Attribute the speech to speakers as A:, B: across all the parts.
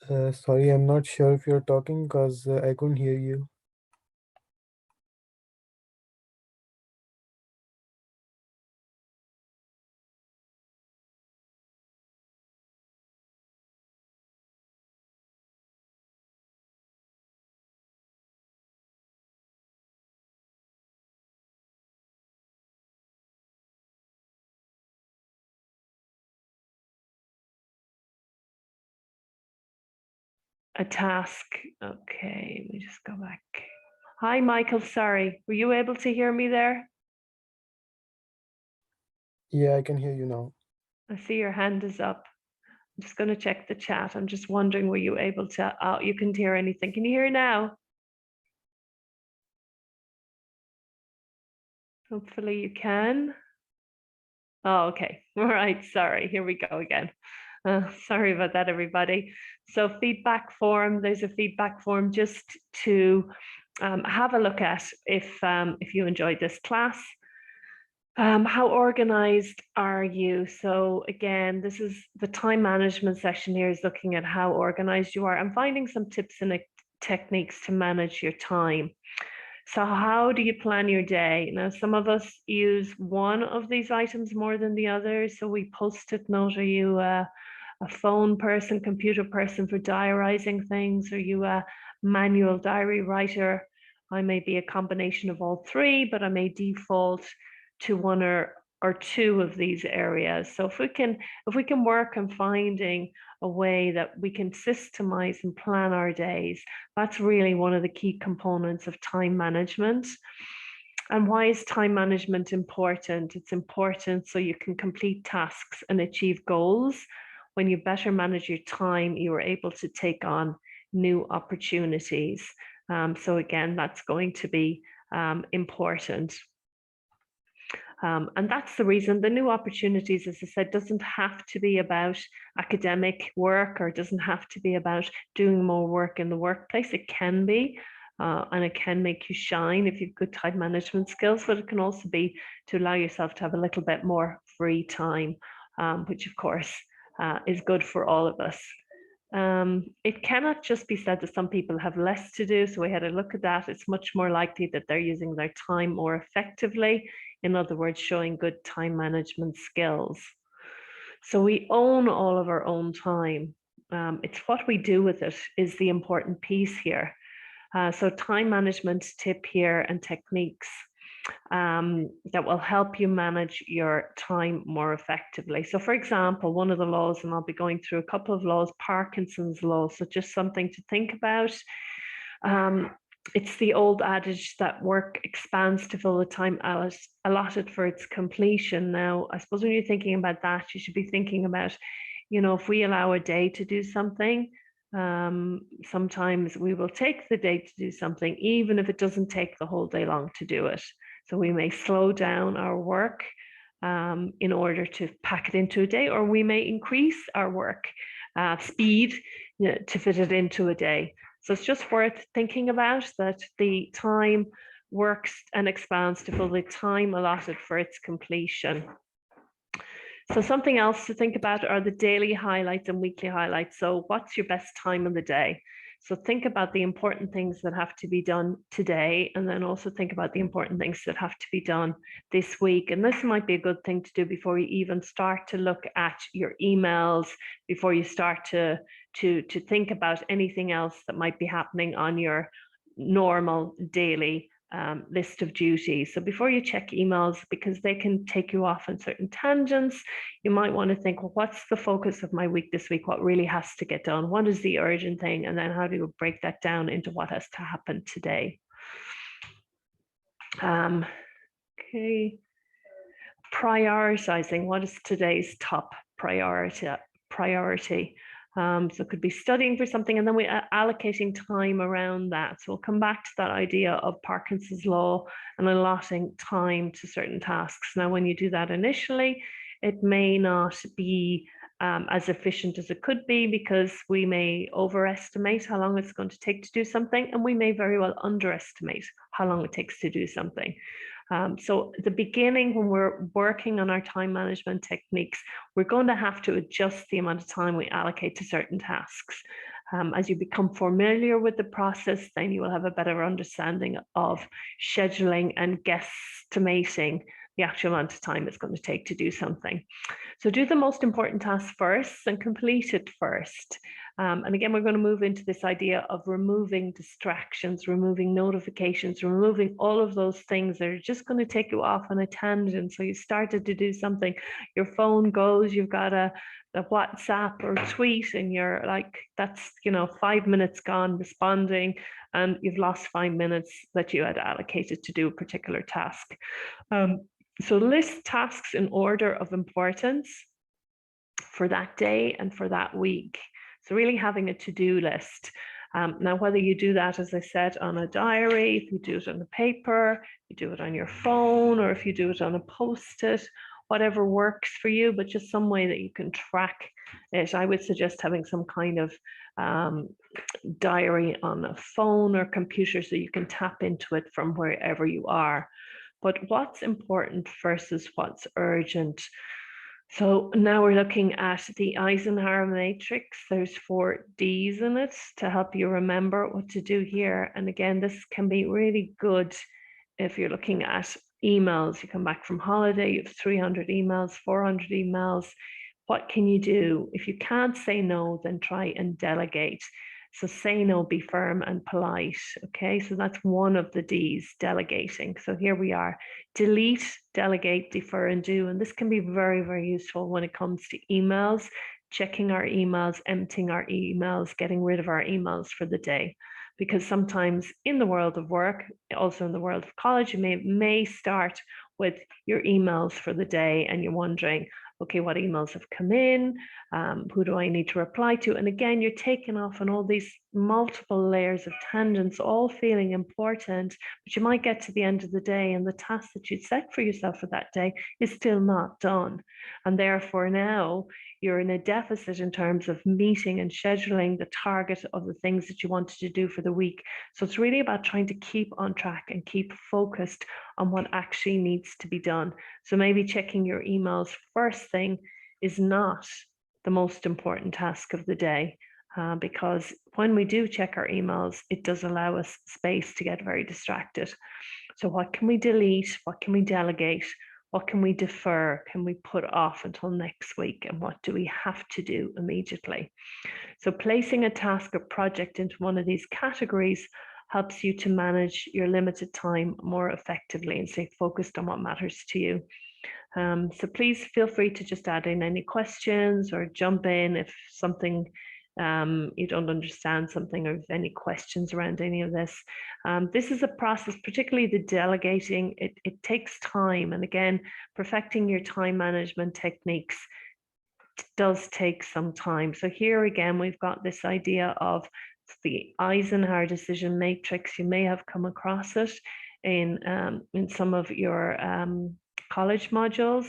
A: Sorry, I'm not sure if you're talking because I couldn't hear you.
B: A task. Okay, let me just go back. Hi, Michael. Sorry, were you able to hear me there?
A: Yeah, I can hear you now.
B: I see your hand is up. I'm just going to check the chat. I'm just wondering, were you able to? Oh, you couldn't hear anything. Can you hear now? Hopefully you can. Oh, okay. All right. Sorry. Here we go again. Sorry about that, everybody. So feedback form, there's a feedback form just to have a look at if you enjoyed this class. How organized are you? So again, this is the time management session here is looking at how organized you are. I'm finding some tips and techniques to manage your time. So how do you plan your day? Now, some of us use one of these items more than the others. So we post-it note. Are you a phone person, computer person for diarizing things? Are you a manual diary writer? I may be a combination of all three, but I may default to one or two of these areas. So if we can work on finding a way that we can systemize and plan our days, that's really one of the key components of time management. And why is time management important? It's important so you can complete tasks and achieve goals. When you better manage your time, you are able to take on new opportunities. So again, that's going to be important. And that's the reason the new opportunities, as I said, doesn't have to be about academic work or doesn't have to be about doing more work in the workplace. It can be, and it can make you shine if you've good time management skills, but it can also be to allow yourself to have a little bit more free time, which of course is good for all of us. It cannot just be said that some people have less to do. So we had a look at that. It's much more likely that they're using their time more effectively. In other words, showing good time management skills. So we own all of our own time. It's what we do with it is the important piece here. So time management tip here and techniques that will help you manage your time more effectively. So for example, one of the laws, and I'll be going through a couple of laws, Parkinson's law, so just something to think about. It's the old adage that work expands to fill the time allotted for its completion. Now, I suppose when you're thinking about that, you should be thinking about, if we allow a day to do something, sometimes we will take the day to do something, even if it doesn't take the whole day long to do it. So we may slow down our work in order to pack it into a day, or we may increase our work speed to fit it into a day. So it's just worth thinking about that the time works and expands to fill the time allotted for its completion. So something else to think about are the daily highlights and weekly highlights. So what's your best time of the day? So think about the important things that have to be done today, and then also think about the important things that have to be done this week. And this might be a good thing to do before you even start to look at your emails, before you start to think about anything else that might be happening on your normal daily list of duties. So before you check emails, because they can take you off on certain tangents, you might want to think, well, what's the focus of my week this week? What really has to get done? What is the urgent thing? And then how do you break that down into what has to happen today? Okay. Prioritizing, what is today's top priority? So it could be studying for something, and then we are allocating time around that. So we'll come back to that idea of Parkinson's law and allotting time to certain tasks. Now, when you do that initially, it may not be as efficient as it could be, because we may overestimate how long it's going to take to do something, and we may very well underestimate how long it takes to do something. So at the beginning, when we're working on our time management techniques, we're going to have to adjust the amount of time we allocate to certain tasks. As you become familiar with the process, then you will have a better understanding of scheduling and guesstimating the actual amount of time it's going to take to do something. So do the most important task first and complete it first. And again, we're going to move into this idea of removing distractions, removing notifications, removing all of those things that are just going to take you off on a tangent. So you started to do something, your phone goes, you've got a WhatsApp or tweet, and you're like, that's 5 minutes gone responding, and you've lost 5 minutes that you had allocated to do a particular task. So list tasks in order of importance for that day and for that week. So really having a to-do list. Now, whether you do that, as I said, on a diary, if you do it on a paper, you do it on your phone, or if you do it on a post-it, whatever works for you, but just some way that you can track it. I would suggest having some kind of diary on a phone or computer so you can tap into it from wherever you are. But what's important versus what's urgent? So now we're looking at the Eisenhower matrix. There's 4 Ds in it to help you remember what to do here. And again, this can be really good if you're looking at emails. You come back from holiday, you have 300 emails, 400 emails. What can you do? If you can't say no, then try and delegate. So say no, be firm and polite. Okay, so that's one of the D's, delegating. So here we are: delete, delegate, defer, and do. And this can be very, very useful when it comes to emails, checking our emails, emptying our emails, getting rid of our emails for the day. Because sometimes in the world of work, also in the world of college, you may start with your emails for the day and you're wondering, okay, what emails have come in? Who do I need to reply to? And again, you're taking off on all these multiple layers of tangents, all feeling important, but you might get to the end of the day and the task that you'd set for yourself for that day is still not done. And therefore now you're in a deficit in terms of meeting and scheduling the target of the things that you wanted to do for the week. So it's really about trying to keep on track and keep focused on what actually needs to be done. So maybe checking your emails first thing is not the most important task of the day, because when we do check our emails, it does allow us space to get very distracted. So what can we delete? What can we delegate? What can we defer? Can we put off until next week? And what do we have to do immediately? So placing a task or project into one of these categories helps you to manage your limited time more effectively and stay focused on what matters to you. So please feel free to just add in any questions or jump in if something you don't understand something, or if any questions around any of this. This is a process, particularly the delegating, it takes time. And again, perfecting your time management techniques does take some time. So here again, we've got this idea of the Eisenhower decision matrix. You may have come across it in some of your college modules.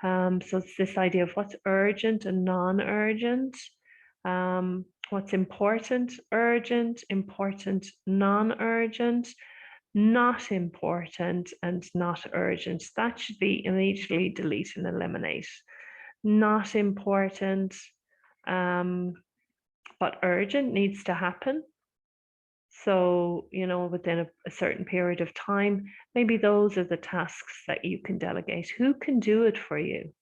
B: So it's this idea of what's urgent and non-urgent, what's important, urgent, important, non-urgent, not important, and not urgent. That should be immediately delete and eliminate. Not important, but urgent needs to happen. So, within a certain period of time, maybe those are the tasks that you can delegate. Who can do it for you?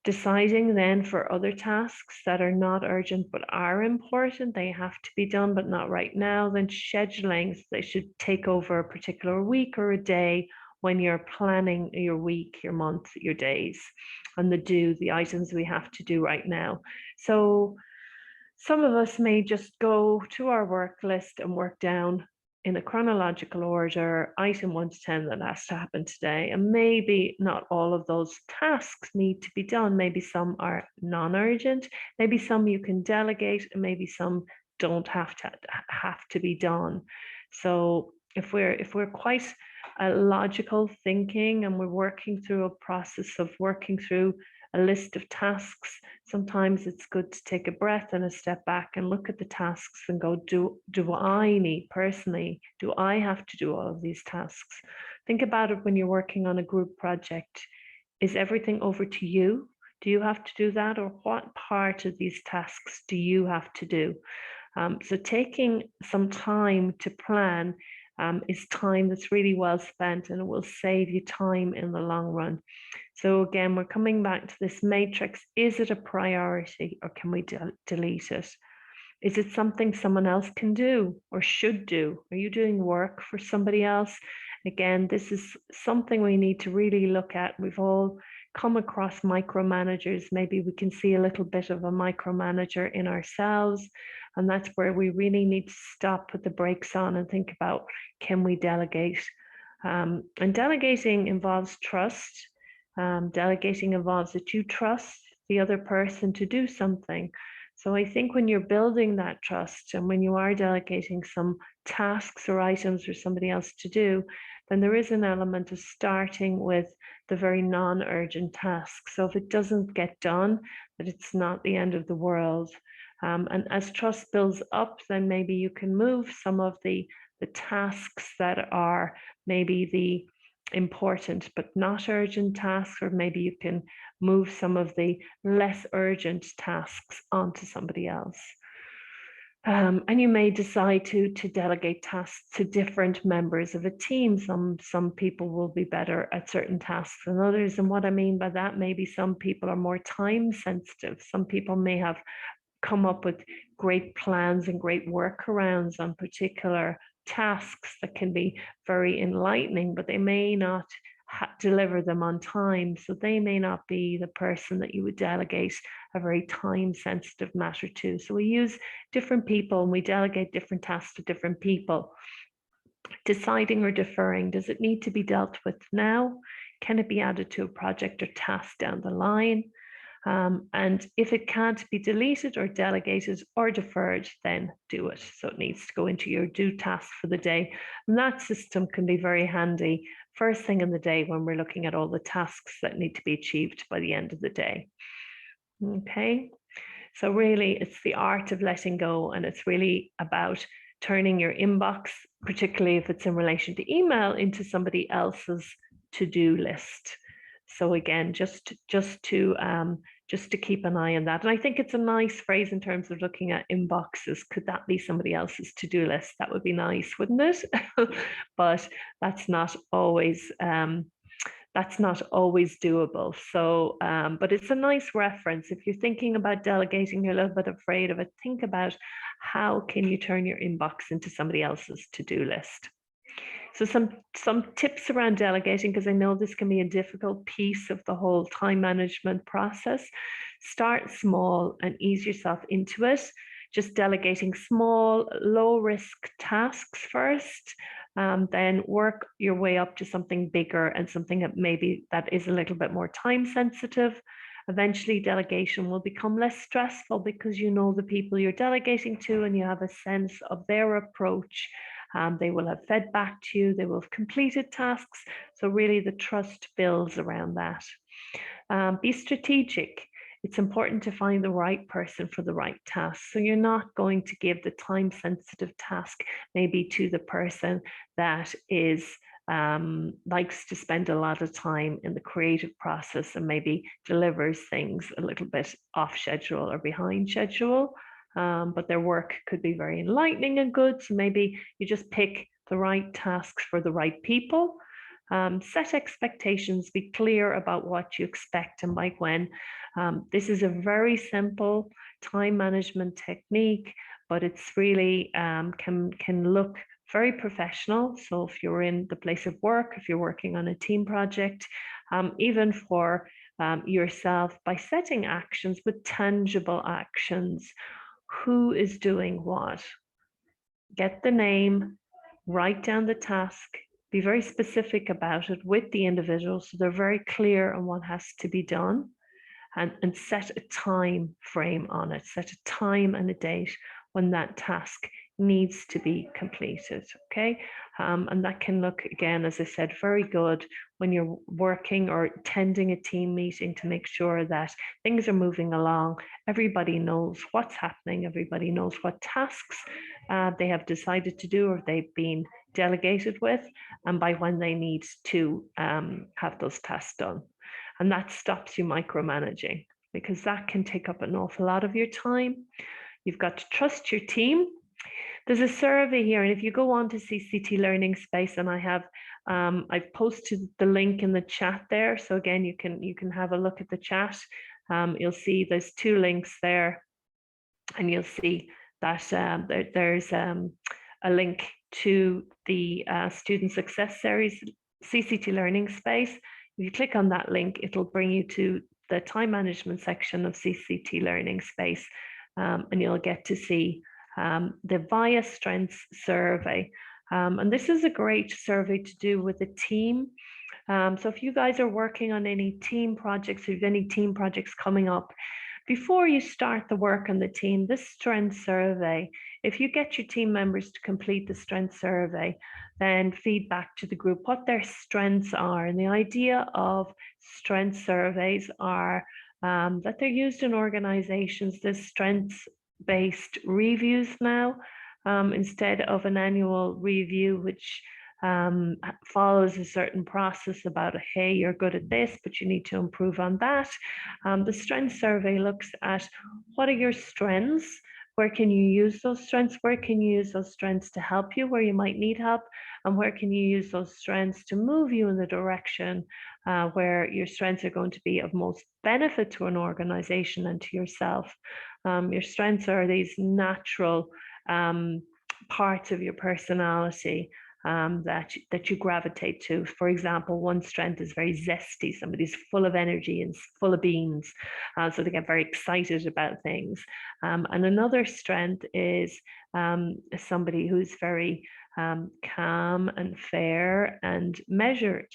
B: Deciding then for other tasks that are not urgent but are important, they have to be done, but not right now, then scheduling, so they should take over a particular week or a day when you're planning your week, your month, your days, and the items we have to do right now. So some of us may just go to our work list and work down in a chronological order, item 1 to 10 that has to happen today. And maybe not all of those tasks need to be done. Maybe some are non-urgent, maybe some you can delegate, and maybe some don't have to be done. So if we're quite logical thinking and we're working through a process of working through a list of tasks, sometimes it's good to take a breath and a step back and look at the tasks and go, do I need personally, do I have to do all of these tasks? Think about it when you're working on a group project. Is everything over to you? Do you have to do that, or what part of these tasks do you have to do? So taking some time to plan is time that's really well spent, and it will save you time in the long run. So again, we're coming back to this matrix. Is it a priority, or can we delete it? Is it something someone else can do or should do? Are you doing work for somebody else? Again, this is something we need to really look at. We've all come across micromanagers. Maybe we can see a little bit of a micromanager in ourselves. And that's where we really need to stop, put the brakes on, and think about, can we delegate? And delegating involves trust. Delegating involves that you trust the other person to do something. So I think when you're building that trust and when you are delegating some tasks or items for somebody else to do, then there is an element of starting with the very non-urgent tasks. So if it doesn't get done, that it's not the end of the world. And as trust builds up, then maybe you can move some of the tasks that are maybe the important but not urgent tasks, or maybe you can move some of the less urgent tasks onto somebody else. And you may decide to delegate tasks to different members of a team. Some people will be better at certain tasks than others. And what I mean by that, maybe some people are more time sensitive. Some people may have come up with great plans and great workarounds on particular tasks that can be very enlightening, but they may not deliver them on time. So they may not be the person that you would delegate a very time sensitive matter to. So we use different people and we delegate different tasks to different people. Deciding or deferring, does it need to be dealt with now? Can it be added to a project or task down the line? And if it can't be deleted or delegated or deferred, then do it. So it needs to go into your do task for the day. And that system can be very handy first thing in the day when we're looking at all the tasks that need to be achieved by the end of the day. Okay. So really, it's the art of letting go, and it's really about turning your inbox, particularly if it's in relation to email, into somebody else's to-do list. So again, just to keep an eye on that. And I think it's a nice phrase in terms of looking at inboxes. Could that be somebody else's to-do list? That would be nice, wouldn't it? But that's not always doable. So, but it's a nice reference. If you're thinking about delegating, you're a little bit afraid of it, think about how can you turn your inbox into somebody else's to-do list. So some tips around delegating, because I know this can be a difficult piece of the whole time management process. Start small and ease yourself into it. Just delegating small, low risk tasks first, then work your way up to something bigger and something that maybe that is a little bit more time sensitive. Eventually, delegation will become less stressful because you know the people you're delegating to and you have a sense of their approach. They will have fed back to you, they will have completed tasks. So, really, the trust builds around that. Be strategic. It's important to find the right person for the right task. So you're not going to give the time sensitive task maybe to the person that is likes to spend a lot of time in the creative process and maybe delivers things a little bit off schedule or behind schedule. But their work could be very enlightening and good. So maybe you just pick the right tasks for the right people. Set expectations, be clear about what you expect and by when. This is a very simple time management technique, but it's really can look very professional. So if you're in the place of work, if you're working on a team project, even for yourself, by setting actions with tangible actions, who is doing what? Get the name, write down the task, be very specific about it with the individual so they're very clear on what has to be done, and set a time frame on it, set a time and a date when that task needs to be completed. Okay. And that can look, again, as I said, very good when you're working or attending a team meeting to make sure that things are moving along. Everybody knows what's happening, everybody knows what tasks they have decided to do or they've been delegated with, and by when they need to have those tasks done. And that stops you micromanaging, because that can take up an awful lot of your time. You've got to trust your team. There's a survey here, and if you go on to CCT Learning Space, and I've posted the link in the chat there. So again, you can have a look at the chat. You'll see there's two links there, and you'll see that there's a link to the Student Success Series CCT Learning Space. If you click on that link, it'll bring you to the time management section of CCT Learning Space, and you'll get to see the VIA Strengths Survey. And this is a great survey to do with a team. So if you guys are working on any team projects, if you have any team projects coming up, before you start the work on the team, this strength survey, if you get your team members to complete the strength survey, then feedback to the group what their strengths are. And the idea of strength surveys are that they're used in organizations. There's strengths-based reviews now, instead of an annual review, which follows a certain process about, hey, you're good at this, but you need to improve on that. The strength survey looks at what are your strengths, where can you use those strengths, where can you use those strengths to help you where you might need help, and where can you use those strengths to move you in the direction where your strengths are going to be of most benefit to an organization and to yourself. Your strengths are these natural parts of your personality that you gravitate to. For example, one strength is very zesty. Somebody's full of energy and full of beans, so they get very excited about things. And another strength is somebody who's very calm and fair and measured.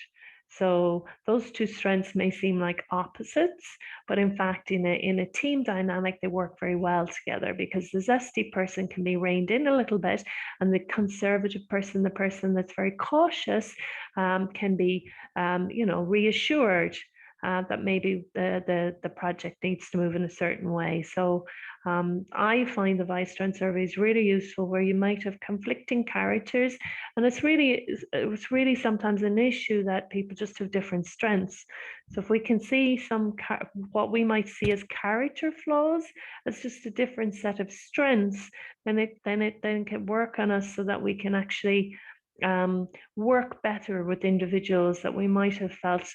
B: So those two strengths may seem like opposites, but in fact, in a team dynamic, they work very well together, because the zesty person can be reined in a little bit, and the conservative person, the person that's very cautious, can be, reassured that maybe the project needs to move in a certain way. So I find the VIA Strength Survey is really useful, where you might have conflicting characters, and it's really sometimes an issue that people just have different strengths. So if we can see what we might see as character flaws as just a different set of strengths, then it can work on us so that we can actually work better with individuals that we might have felt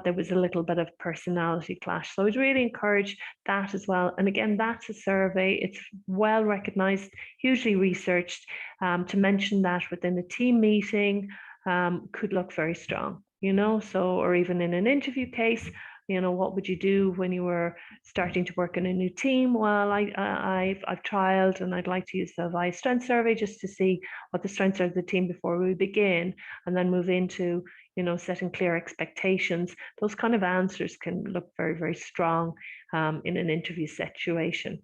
B: there was a little bit of personality clash. So I'd really encourage that as well. And again, that's a survey. It's well recognized, hugely researched. To mention that within a team meeting could look very strong, so, or even in an interview case, what would you do when you were starting to work in a new team? Well, I've trialed, and I'd like to use the VIA Strength Survey just to see what the strengths are of the team before we begin, and then move into setting clear expectations. Those kind of answers can look very, very strong in an interview situation.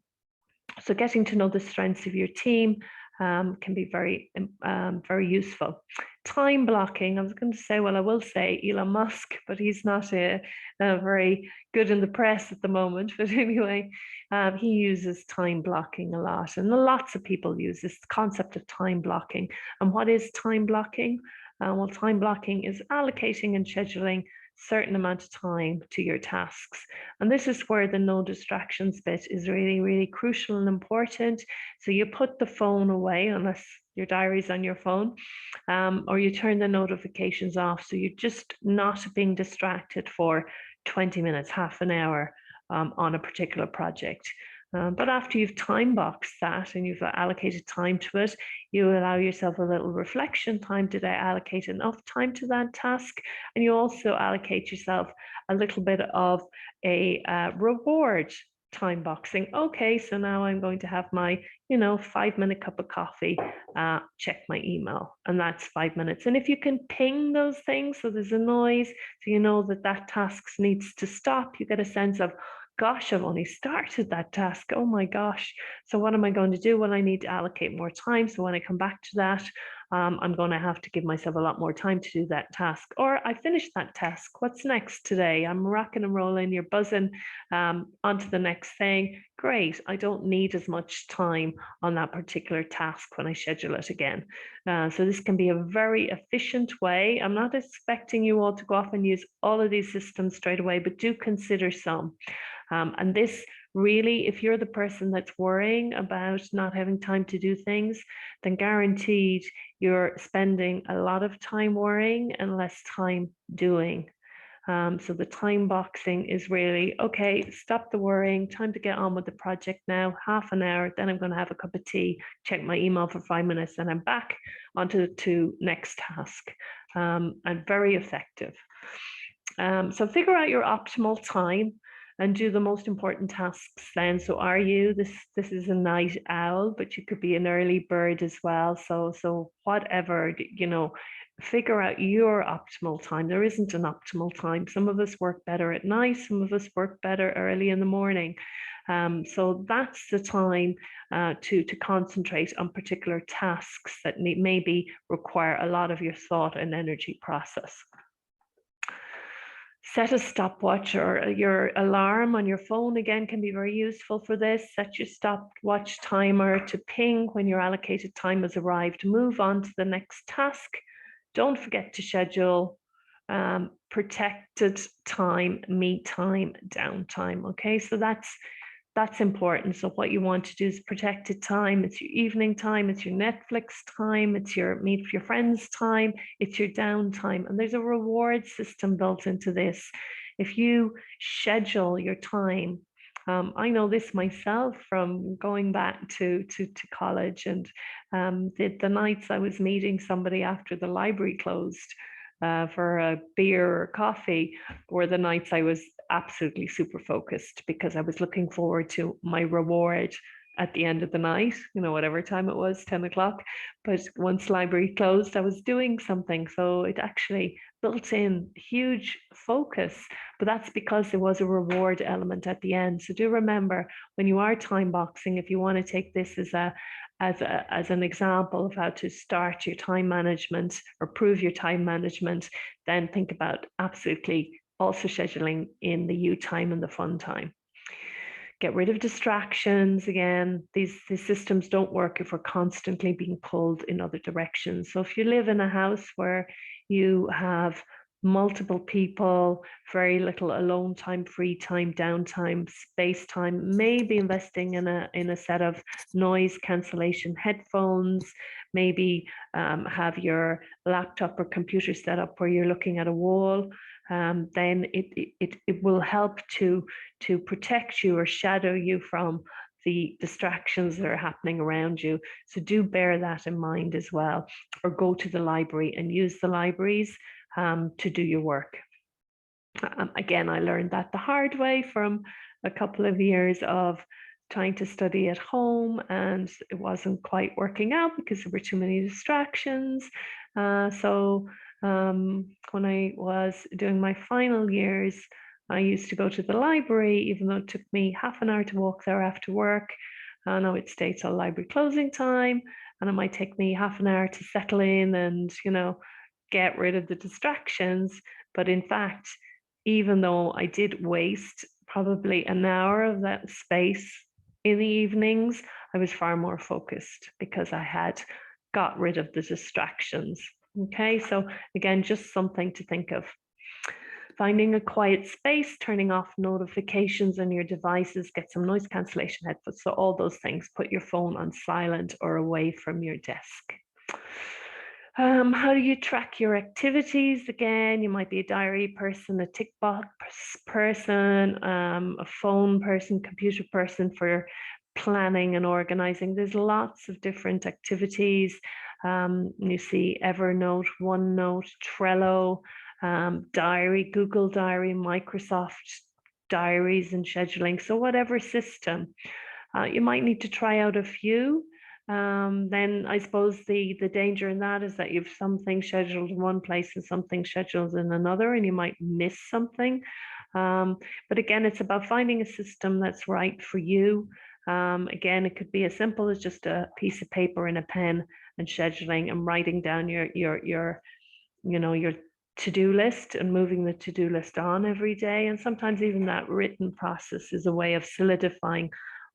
B: So getting to know the strengths of your team can be very, very useful. Time blocking, I was going to say, well, I will say Elon Musk, but he's not very good in the press at the moment. But anyway, he uses time blocking a lot, and lots of people use this concept of time blocking. And what is time blocking? Well, time blocking is allocating and scheduling certain amount of time to your tasks. And this is where the no distractions bit is really, really crucial and important. So you put the phone away, unless your diary's on your phone, or you turn the notifications off. So you're just not being distracted for 20 minutes, half an hour on a particular project. But after you've time boxed that and you've allocated time to it, you allow yourself a little reflection time. Did I allocate enough time to that task? And you also allocate yourself a little bit of a reward time boxing. Okay, so now I'm going to have my 5-minute cup of coffee, check my email, and that's 5 minutes. And if you can ping those things, so there's a noise, so you know that task needs to stop, you get a sense of, gosh, I've only started that task. Oh my gosh. So what am I going to do? Well, I need to allocate more time. So when I come back to that, I'm going to have to give myself a lot more time to do that task. Or I finished that task. What's next today? I'm rocking and rolling, you're buzzing onto the next thing. Great. I don't need as much time on that particular task when I schedule it again. So this can be a very efficient way. I'm not expecting you all to go off and use all of these systems straight away, but do consider some. And this really, if you're the person that's worrying about not having time to do things, then guaranteed you're spending a lot of time worrying and less time doing. So the time boxing is really, okay, stop the worrying, time to get on with the project now, half an hour, then I'm going to have a cup of tea, check my email for 5 minutes, and I'm back onto the next task. And very effective. So figure out your optimal time and do the most important tasks then. So are you this is a night owl, but you could be an early bird as well. So whatever, figure out your optimal time. There isn't an optimal time. Some of us work better at night, some of us work better early in the morning. So that's the time to concentrate on particular tasks that maybe require a lot of your thought and energy process. Set a stopwatch or your alarm on your phone again can be very useful for this. Set your stopwatch timer to ping when your allocated time has arrived. Move on to the next task. Don't forget to schedule protected time, me time, downtime. Okay, so that's important. So what you want to do is protected time. It's your evening time, it's your Netflix time, it's your meet with your friends time, it's your downtime. And there's a reward system built into this. If you schedule your time, I know this myself from going back to college, and the nights I was meeting somebody after the library closed for a beer or coffee were the nights I was absolutely super focused because I was looking forward to my reward at the end of the night, whatever time it was, 10 o'clock. But once library closed, I was doing something. So it actually built in huge focus, but that's because there was a reward element at the end. So do remember when you are time boxing, if you want to take this as an example of how to start your time management or prove your time management, then think about absolutely also scheduling in the you time and the fun time. Get rid of distractions. Again, these systems don't work if we're constantly being pulled in other directions. So if you live in a house where you have multiple people, very little alone time, free time, downtime, space time, maybe investing in a set of noise cancellation headphones, maybe have your laptop or computer set up where you're looking at a wall. Then it will help to protect you or shadow you from the distractions that are happening around you. So do bear that in mind as well, or go to the library and use the libraries to do your work. Again, I learned that the hard way from a couple of years of trying to study at home, and it wasn't quite working out because there were too many distractions. So when I was doing my final years, I used to go to the library, even though it took me half an hour to walk there after work. And I would stay till library closing time, and it might take me half an hour to settle in and, get rid of the distractions. But in fact, even though I did waste probably an hour of that space in the evenings, I was far more focused because I had got rid of the distractions. Okay, so again, just something to think of. Finding a quiet space, turning off notifications on your devices, get some noise cancellation headphones. So, all those things, put your phone on silent or away from your desk. How do you track your activities? Again, you might be a diary person, a tick box person, a phone person, computer person for planning and organizing. There's lots of different activities. You see Evernote, OneNote, Trello, Diary, Google Diary, Microsoft Diaries and scheduling. So whatever system, you might need to try out a few. Then I suppose the danger in that is that you've something scheduled in one place and something scheduled in another, and you might miss something. But again, it's about finding a system that's right for you. Again, it could be as simple as just a piece of paper and a pen and scheduling and writing down your your to-do list and moving the to-do list on every day. And sometimes even that written process is a way of solidifying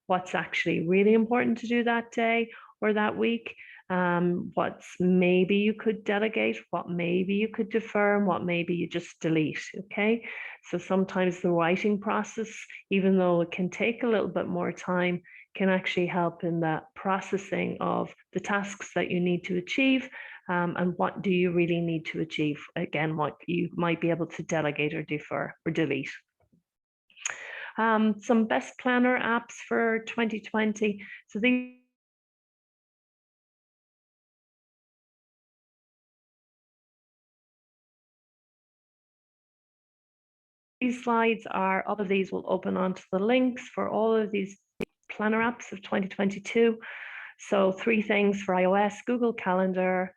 B: what's actually really important to do that day or that week. What's maybe you could delegate, what maybe you could defer, and what maybe you just delete. Okay. So sometimes the writing process, even though it can take a little bit more time, can actually help in that processing of the tasks that you need to achieve, and what do you really need to achieve. Again, what you might be able to delegate or defer or delete. Some best planner apps for 2020. So these slides are, all of these will open onto the links for all of these planner apps of 2022. So 3 things for iOS: Google Calendar,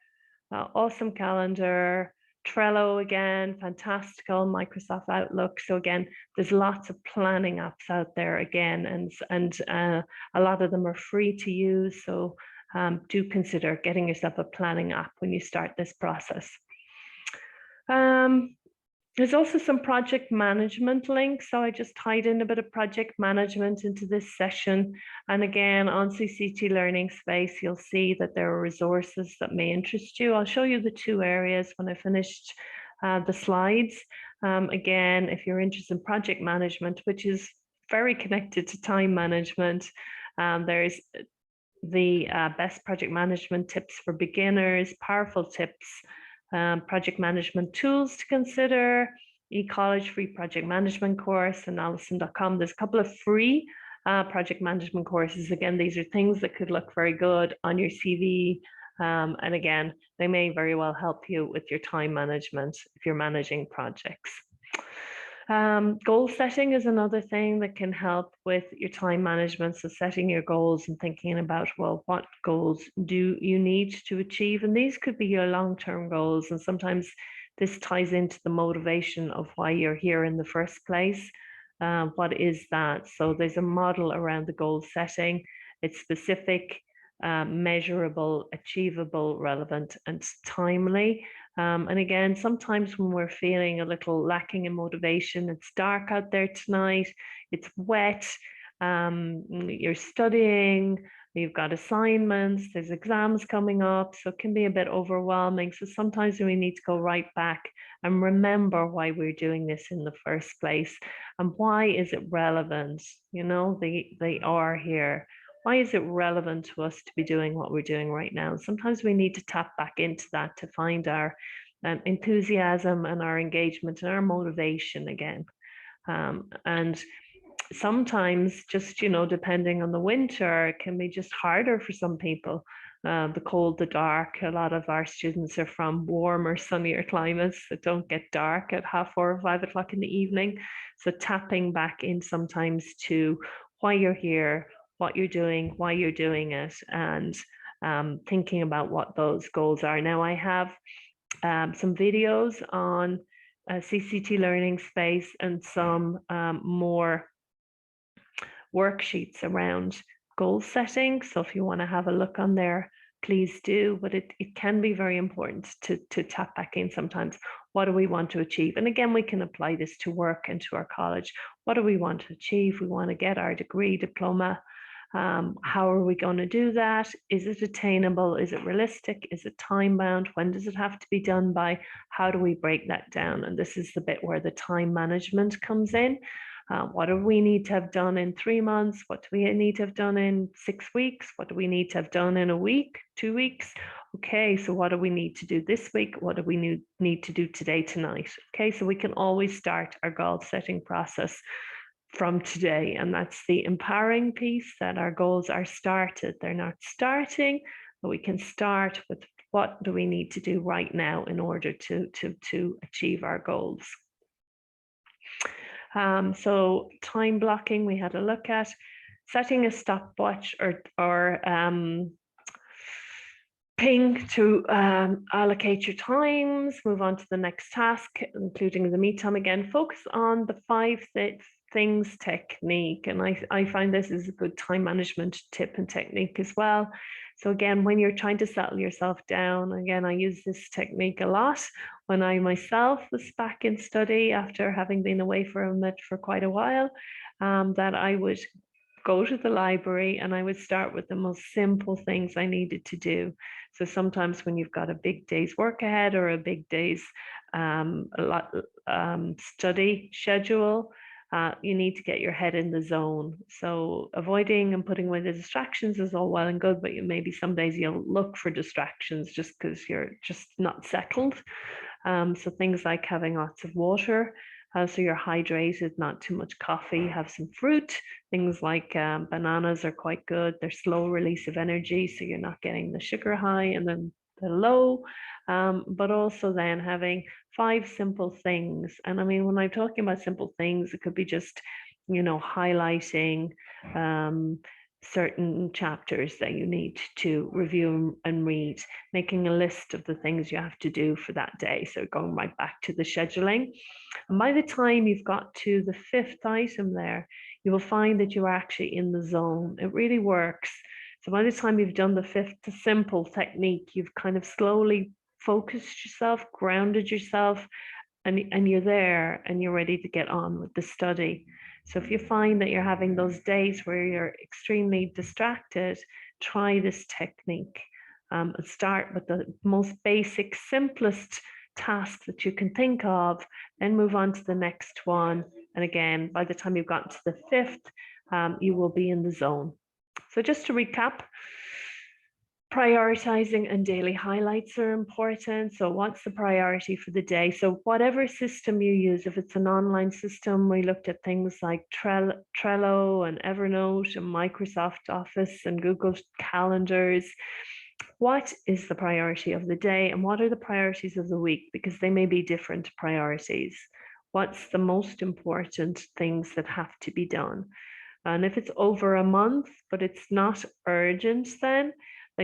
B: Awesome Calendar, Trello again, fantastical, Microsoft Outlook. So again, there's lots of planning apps out there again, and a lot of them are free to use. So do consider getting yourself a planning app when you start this process. There's also some project management links. So I just tied in a bit of project management into this session. And again, on CCT Learning Space, you'll see that there are resources that may interest you. I'll show you the 2 areas when I finished the slides. Again, if you're interested in project management, which is very connected to time management, there's the best project management tips for beginners, powerful tips, project management tools to consider, eCollege free project management course, and Alison.com. There's a couple of free project management courses. Again, these are things that could look very good on your CV. And again, they may very well help you with your time management if you're managing projects. Goal setting is another thing that can help with your time management. So setting your goals and thinking about, well, what goals do you need to achieve? And these could be your long-term goals. And sometimes this ties into the motivation of why you're here in the first place. What is that? So there's a model around the goal setting. It's specific, measurable, achievable, relevant, and timely. And again, sometimes when we're feeling a little lacking in motivation, it's dark out there tonight, it's wet, you're studying, you've got assignments, there's exams coming up, so it can be a bit overwhelming. So sometimes we need to go right back and remember why we're doing this in the first place and why is it relevant. You know, they are here. Why is it relevant to us to be doing what we're doing right now? Sometimes we need to tap back into that to find our enthusiasm and our engagement and our motivation again. And sometimes just, depending on the winter, it can be just harder for some people. The cold, the dark, a lot of our students are from warmer, sunnier climates that don't get dark at 4:30 or 5 o'clock in the evening. So tapping back in sometimes to why you're here, what you're doing, why you're doing it, and thinking about what those goals are. Now I have some videos on CCT Learning Space and some more worksheets around goal setting. So if you want to have a look on there, please do. But it can be very important to tap back in sometimes. What do we want to achieve? And again, we can apply this to work and to our college. What do we want to achieve? We want to get our degree, diploma. How are we going to do that? Is it attainable? Is it realistic? Is it time bound? When does it have to be done by? How do we break that down? And this is the bit where the time management comes in. What do we need to have done in 3 months? What do we need to have done in 6 weeks? What do we need to have done in a week, 2 weeks? Okay, so what do we need to do this week? What do we need to do today, tonight? Okay, so we can always start our goal setting process from today. And that's the empowering piece, that our goals are started. They're not starting, but we can start with what do we need to do right now in order to achieve our goals. So time blocking, we had a look at setting a stopwatch or ping to allocate your times, move on to the next task, including the me time again. Focus on the things technique. And I find this is a good time management tip and technique as well. So again, when you're trying to settle yourself down, again, I use this technique a lot when I myself was back in study after having been away from it for quite a while, that I would go to the library and I would start with the most simple things I needed to do. So sometimes when you've got a big day's work ahead or a big day's study schedule, you need to get your head in the zone. So avoiding and putting away the distractions is all well and good, but maybe some days you'll look for distractions just because you're just not settled. So things like having lots of water, so you're hydrated, not too much coffee, have some fruit. Things like bananas are quite good. They're slow release of energy, so you're not getting the sugar high and then the low. But also then having 5 simple things. And I mean, when I'm talking about simple things, it could be just, highlighting certain chapters that you need to review and read, making a list of the things you have to do for that day. So going right back to the scheduling. And by the time you've got to the fifth item there, you will find that you are actually in the zone. It really works. So by the time you've done the fifth simple technique, you've kind of slowly focused yourself, grounded yourself, and you're there and you're ready to get on with the study. So if you find that you're having those days where you're extremely distracted, try this technique. And start with the most basic, simplest task that you can think of, then move on to the next one. And again, by the time you've gotten to the fifth, you will be in the zone. So just to recap, prioritizing and daily highlights are important. So what's the priority for the day? So whatever system you use, if it's an online system, we looked at things like Trello and Evernote and Microsoft Office and Google Calendars. What is the priority of the day and what are the priorities of the week? Because they may be different priorities. What's the most important things that have to be done? And if it's over a month, but it's not urgent, then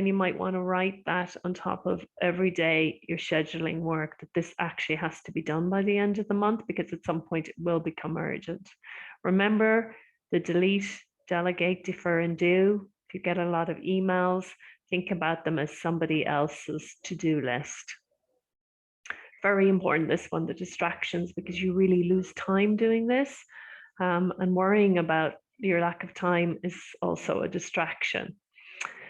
B: you might want to write that on top of every day you're scheduling work, that this actually has to be done by the end of the month, because at some point it will become urgent. Remember the delete, delegate, defer, and do. If you get a lot of emails, think about them as somebody else's to-do list. Very important, this one, the distractions, because you really lose time doing this. And worrying about your lack of time is also a distraction.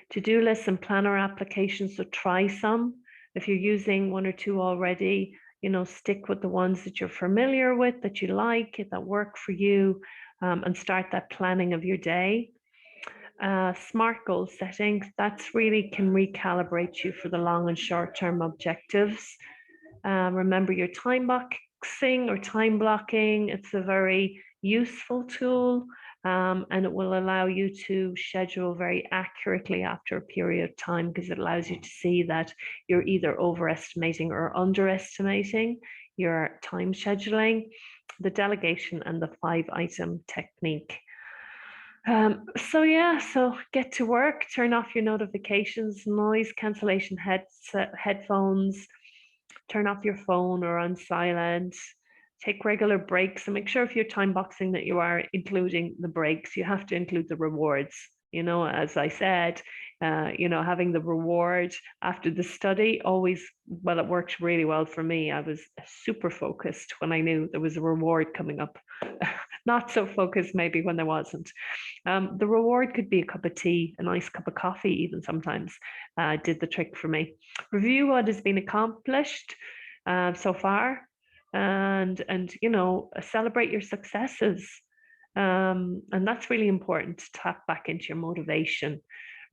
B: To-do lists and planner applications, so try some. If you're using one or two already, stick with the ones that you're familiar with, that you like, that work for you, and start that planning of your day. Smart goal setting, that's really can recalibrate you for the long and short-term objectives. Remember your time boxing or time blocking. It's a very useful tool, and it will allow you to schedule very accurately after a period of time, because it allows you to see that you're either overestimating or underestimating your time scheduling. The delegation and the 5-item technique. So get to work, turn off your notifications, noise cancellation headphones, turn off your phone or on silent, take regular breaks, and make sure if you're time boxing that you are including the breaks. You have to include the rewards. As I said, having the reward after the study always, well, it worked really well for me. I was super focused when I knew there was a reward coming up. Not so focused maybe when there wasn't. The reward could be a cup of tea, a nice cup of coffee, even sometimes did the trick for me. Review what has been accomplished so far, and celebrate your successes. And that's really important to tap back into your motivation.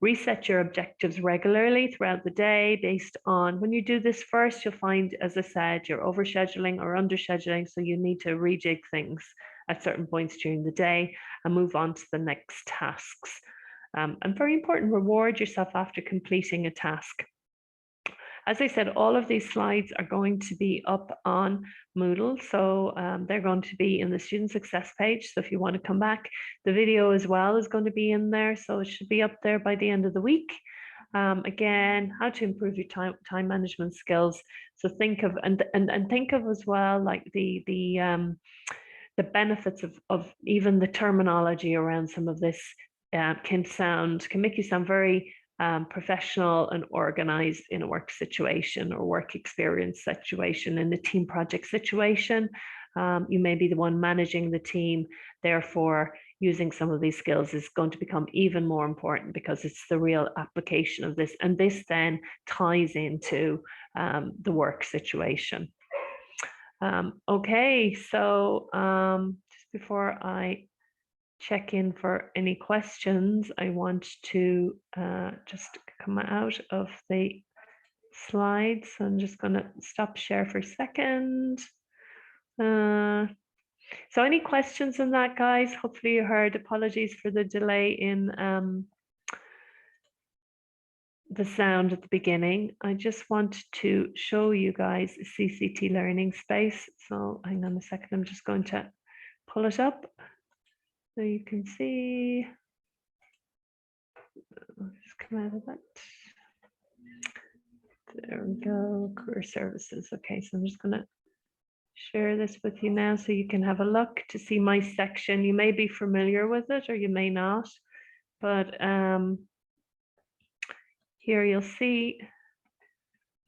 B: Reset your objectives regularly throughout the day based on, when you do this first, you'll find, as I said, you're overscheduling or underscheduling. So you need to rejig things at certain points during the day and move on to the next tasks. And very important, reward yourself after completing a task. As I said, all of these slides are going to be up on Moodle. So they're going to be in the student success page. So if you want to come back, the video as well is going to be in there. So it should be up there by the end of the week. Again, how to improve your time management skills. So think of and think of as well like the benefits of even the terminology around some of this can make you sound very professional and organized in a work situation or work experience situation, in a team project situation. You may be the one managing the team, therefore using some of these skills is going to become even more important because it's the real application of this, and this then ties into the work situation. Okay, so just before I check in for any questions, I want to just come out of the slides. So I'm just going to stop share for a second. So any questions on that, guys? Hopefully you heard. Apologies for the delay in the sound at the beginning. I just want to show you guys a CCT learning space. So hang on a second, I'm just going to pull it up so you can see. I'll just come out of that. There we go, career services. Okay, so I'm just going to share this with you now so you can have a look to see my section. You may be familiar with it or you may not, but here you'll see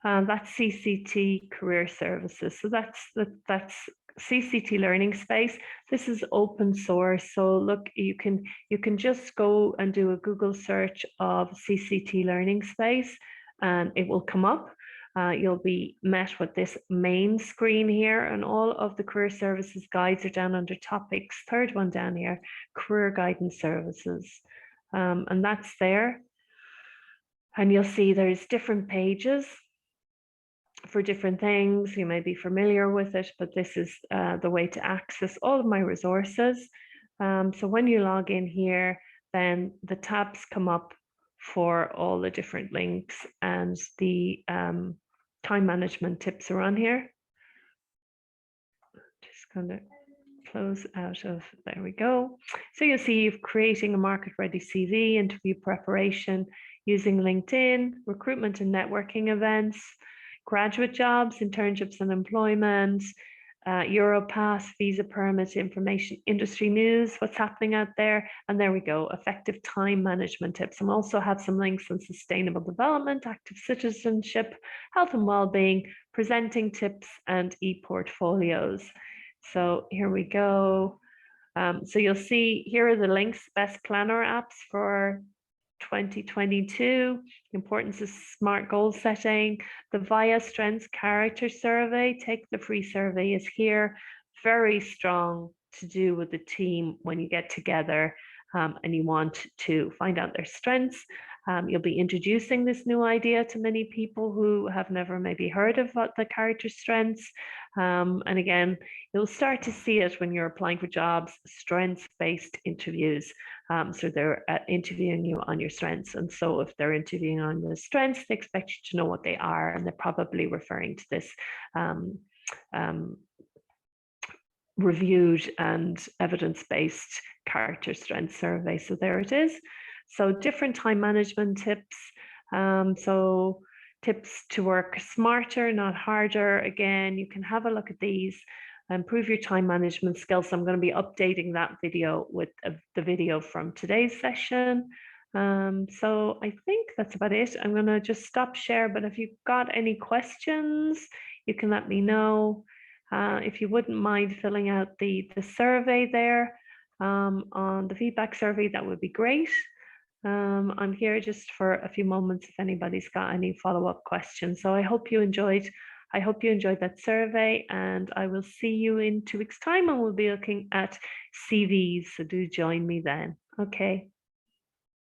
B: that's CCT career services. So that's CCT learning space. This is open source. So look, you can just go and do a Google search of CCT learning space and it will come up. You'll be met with this main screen here, and all of the career services guides are down under topics. Third one down here, career guidance services. And that's there. And you'll see there's different pages for different things. You may be familiar with it, but this is the way to access all of my resources. So when you log in here, then the tabs come up for all the different links, and the time management tips are on here. Just going to close out of, there we go. So you'll see you've creating a market ready CV, interview preparation, using LinkedIn, recruitment and networking events, graduate jobs, internships and employment, Europass, visa permit information, industry news, what's happening out there. And there we go, effective time management tips. And also have some links on sustainable development, active citizenship, health and well-being, presenting tips, and e-portfolios. So here we go. So you'll see here are the links, best planner apps for 2022, importance of smart goal setting, the VIA Strengths Character Survey. Take the free survey is here. Very strong to do with the team when you get together and you want to find out their strengths. You'll be introducing this new idea to many people who have never maybe heard of what the character strengths. And again, you'll start to see it when you're applying for jobs, strengths-based interviews. So they're interviewing you on your strengths. And so if they're interviewing on the strengths, they expect you to know what they are. And they're probably referring to this reviewed and evidence-based character strength survey. So there it is. So different time management tips. So tips to work smarter, not harder. Again, you can have a look at these. Improve your time management skills. So I'm going to be updating that video with the video from today's session. So I think that's about it. I'm going to just stop share, but if you've got any questions, you can let me know. If you wouldn't mind filling out the survey there on the feedback survey, that would be great. I'm here just for a few moments if anybody's got any follow-up questions. So I hope you enjoyed that survey, and I will see you in 2 weeks' time, and we'll be looking at CVs. So do join me then. Okay.